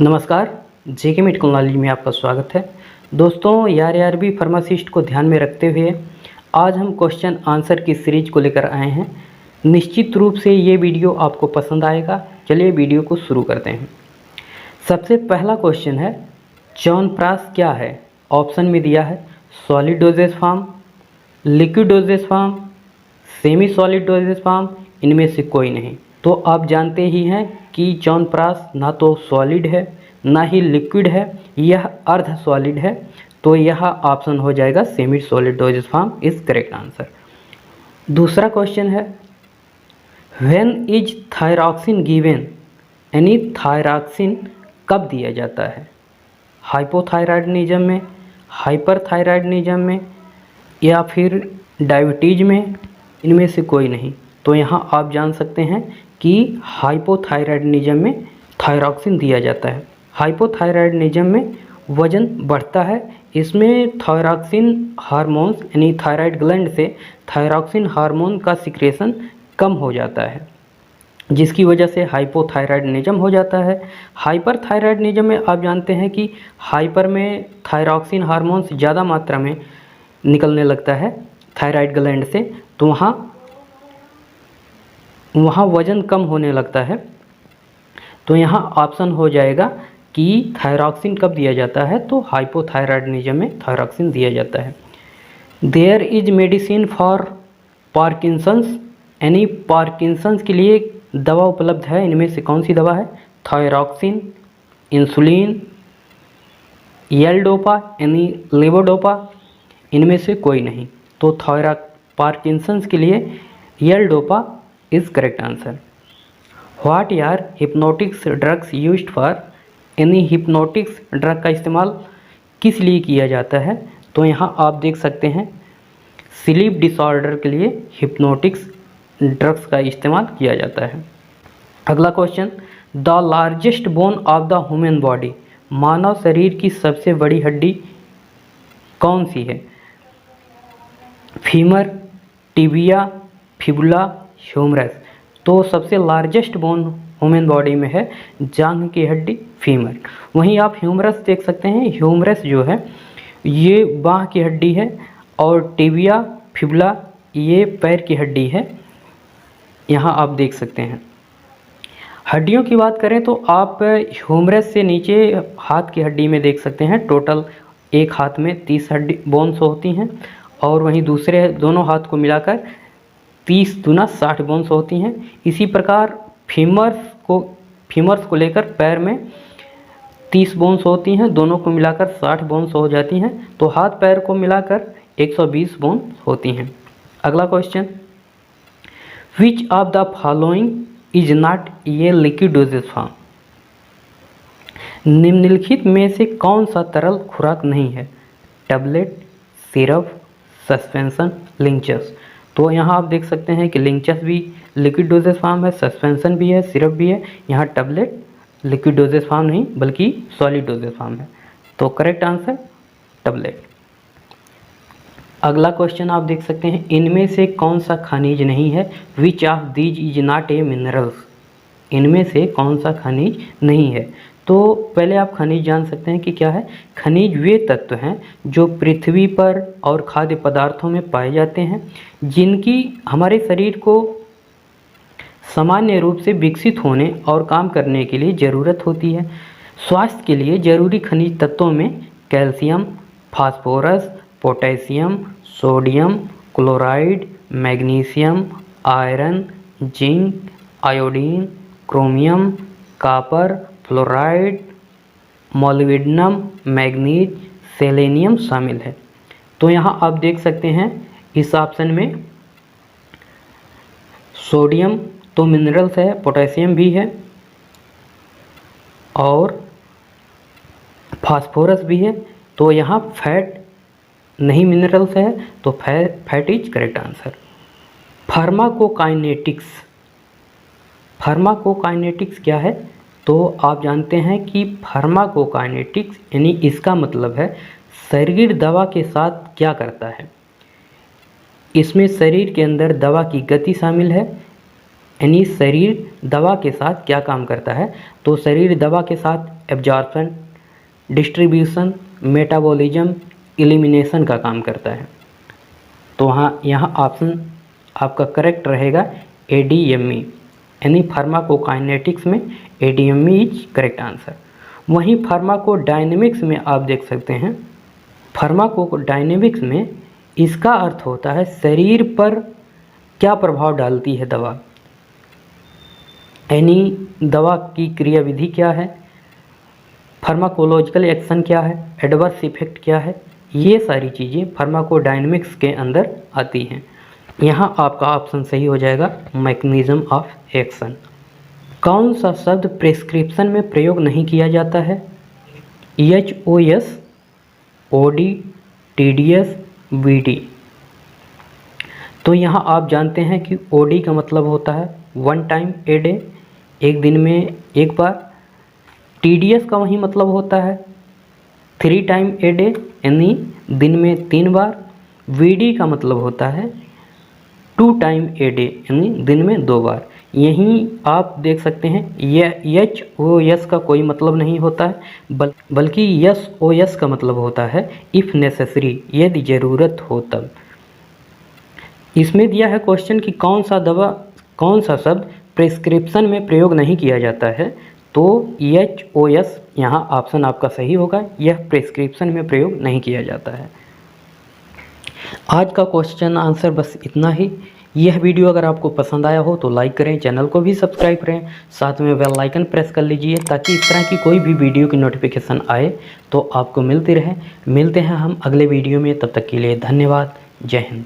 नमस्कार, जेके medical knowledge में आपका स्वागत है। दोस्तों, आरआरबी फार्मासिस्ट को ध्यान में रखते हुए आज हम क्वेश्चन आंसर की सीरीज को लेकर आए हैं। निश्चित रूप से ये वीडियो आपको पसंद आएगा। चलिए वीडियो को शुरू करते हैं। सबसे पहला क्वेश्चन है, च्यवनप्राश क्या है? ऑप्शन में दिया है solid doses form, liquid dosage form, semi solid doses form, इनमें से कोई नहीं। तो आप जानते ही हैं कि च्यवनप्राश ना तो सॉलिड है ना ही लिक्विड है, यह अर्ध सॉलिड है। तो यह ऑप्शन हो जाएगा semi solid doses form is correct answer. दूसरा क्वेश्चन है, व्हेन इज थायरॉक्सिन गिवन? यानी थायरॉक्सिन कब दिया जाता है? हाइपोथायराइडनिज्म में, हाइपरथायराइडनिज्म में, या फिर डायबिटीज में, इनमें से कोई नहीं। तो यहाँ आप जान सकते हैं कि हाइपोथायराइडनिज्म में थायरॉक्सिन दिया जाता है। हाइपोथायराइडनिज्म में वज़न बढ़ता है। इसमें थायरॉक्सिन हार्मोन्स यानी थायराइड ग्लैंड से थायरॉक्सिन हार्मोन का सिक्रेशन कम हो जाता है, जिसकी वजह से हाइपोथायराइडनिज्म हो जाता है। हाइपरथायराइडनिज्म में आप जानते हैं कि हाइपर में थायरॉक्सिन हार्मोन्स ज़्यादा मात्रा में निकलने लगता है थायराइड ग्लैंड से, तो वहाँ वज़न कम होने लगता है। तो यहाँ ऑप्शन हो जाएगा कि थायरॉक्सिन कब दिया जाता है, तो हाइपोथायराइडनिज्म में थायरॉक्सिन दिया जाता है। There is medicine for Parkinson's, यानी पार्किंसंस के लिए दवा उपलब्ध है। इनमें से कौन सी दवा है? थायरॉक्सिन, इंसुलिन, एल-डोपा यानी लेवोडोपा, इनमें से कोई नहीं। तो पार्किंसंस के लिए L dopa is correct answer. What are hypnotics drugs used for? यानी हिप्नोटिक्स ड्रग का इस्तेमाल किस लिए किया जाता है? तो यहाँ आप देख सकते हैं स्लीप डिसऑर्डर के लिए हिप्नोटिक्स ड्रग्स का इस्तेमाल किया जाता है। अगला question, the largest bone of the human body, मानव शरीर की सबसे बड़ी हड्डी कौन सी है? Femur, tibia, fibula, humerus. तो सबसे लार्जेस्ट बोन ह्यूमन बॉडी में है जांघ की हड्डी, फीमर। वहीं आप ह्यूमरस देख सकते हैं। ह्यूमरस जो है ये बांह की हड्डी है, और टिबिया, फिबुला ये पैर की हड्डी है। यहाँ आप देख सकते हैं। हड्डियों की बात करें तो आप ह्यूमरस से नीचे हाथ की हड्डी में देख सकते हैं टोटल एक हाथ में 30 हड्डी बोन्स होती हैं, और वहीं दूसरे दोनों हाथ को मिलाकर 30 दूना 60 बोन्स होती हैं। इसी प्रकार फीमर्स को लेकर पैर में 30 बोन्स होती हैं, दोनों को मिलाकर 60 बोन्स हो जाती हैं। तो हाथ पैर को मिलाकर 120 बोन्स होती हैं। अगला question, which of the following is not a liquid dosage form? निम्नलिखित में से कौन सा तरल खुराक नहीं है? Tablet, syrup, suspension, linctus. तो यहाँ आप देख सकते हैं कि लिंचस भी लिक्विड डोजेज फॉर्म है, सस्पेंशन भी है, सिरप भी है। यहाँ टैबलेट लिक्विड डोजेज फॉर्म नहीं बल्कि सॉलिड डोजेज फॉर्म है। तो करेक्ट आंसर टैबलेट। अगला क्वेश्चन आप देख सकते हैं, इनमें से कौन सा खनिज नहीं है? Which of these is not A minerals? इनमें से कौन सा खनिज नहीं है? तो पहले आप खनिज जान सकते हैं कि क्या है। खनिज वे तत्व हैं जो पृथ्वी पर और खाद्य पदार्थों में पाए जाते हैं, जिनकी हमारे शरीर को सामान्य रूप से विकसित होने और काम करने के लिए ज़रूरत होती है। स्वास्थ्य के लिए जरूरी खनिज तत्वों में calcium, phosphorus, potassium, sodium, chloride, magnesium, iron, zinc, iodine, chromium, copper, fluoride, molybdenum, manganese, selenium शामिल है। तो यहाँ आप देख सकते हैं इस ऑप्शन में सोडियम तो मिनरल्स है, पोटेशियम भी है, और फास्फोरस भी है। तो यहाँ फैट नहीं मिनरल्स है, तो fat is correct answer. Pharmacokinetics, pharmacokinetics क्या है? तो आप जानते हैं कि फार्माकोकाइनेटिक्स यानी इसका मतलब है शरीर दवा के साथ क्या करता है। इसमें शरीर के अंदर दवा की गति शामिल है, यानी शरीर दवा के साथ क्या काम करता है। तो शरीर दवा के साथ एब्जॉर्प्शन, डिस्ट्रीब्यूशन, मेटाबॉलिज्म, एलिमिनेशन का काम करता है। तो यहाँ ऑप्शन आपका करेक्ट रहेगा ADME, यानी फार्माकोकाइनेटिक्स में ADME इज करेक्ट आंसर। वहीं फार्माकोडायनेमिक्स में आप देख सकते हैं, फार्माकोडायनेमिक्स में इसका अर्थ होता है शरीर पर क्या प्रभाव डालती है दवा, यानी दवा की क्रियाविधि क्या है, फार्माकोलॉजिकल एक्शन क्या है, एडवर्स इफेक्ट क्या है, ये सारी चीज़ें फार्माकोडायनेमिक्स के अंदर आती हैं। यहाँ आपका ऑप्शन सही हो जाएगा मैकेनिज्म ऑफ एक्शन। कौन सा शब्द प्रिस्क्रिप्शन में प्रयोग नहीं किया जाता है? HOS, OD, TDS, BD। तो यहाँ आप जानते हैं कि OD का मतलब होता है 1 टाइम ए डे, एक दिन में एक बार। TDS का वही मतलब होता है 3 टाइम ए डे, यानी दिन में 3 बार। BD का मतलब होता है 2 टाइम ए डे, यानी दिन में 2 बार। यहीं आप देख सकते हैं यह HOS का कोई मतलब नहीं होता है, बल्कि SOS का मतलब होता है इफ़ नेसेसरी, यदि ज़रूरत हो तब। इसमें दिया है क्वेश्चन कि कौन सा शब्द प्रिस्क्रिप्शन में प्रयोग नहीं किया जाता है, तो HOS यहाँ ऑप्शन आपका सही होगा, यह प्रिस्क्रिप्शन में प्रयोग नहीं किया जाता है। आज का क्वेश्चन आंसर बस इतना ही। यह वीडियो अगर आपको पसंद आया हो तो लाइक करें, चैनल को भी सब्सक्राइब करें, साथ में बेल आइकन प्रेस कर लीजिए ताकि इस तरह की कोई भी वीडियो की नोटिफिकेशन आए तो आपको मिलती रहे। मिलते हैं हम अगले वीडियो में, तब तक के लिए धन्यवाद। जय हिंद।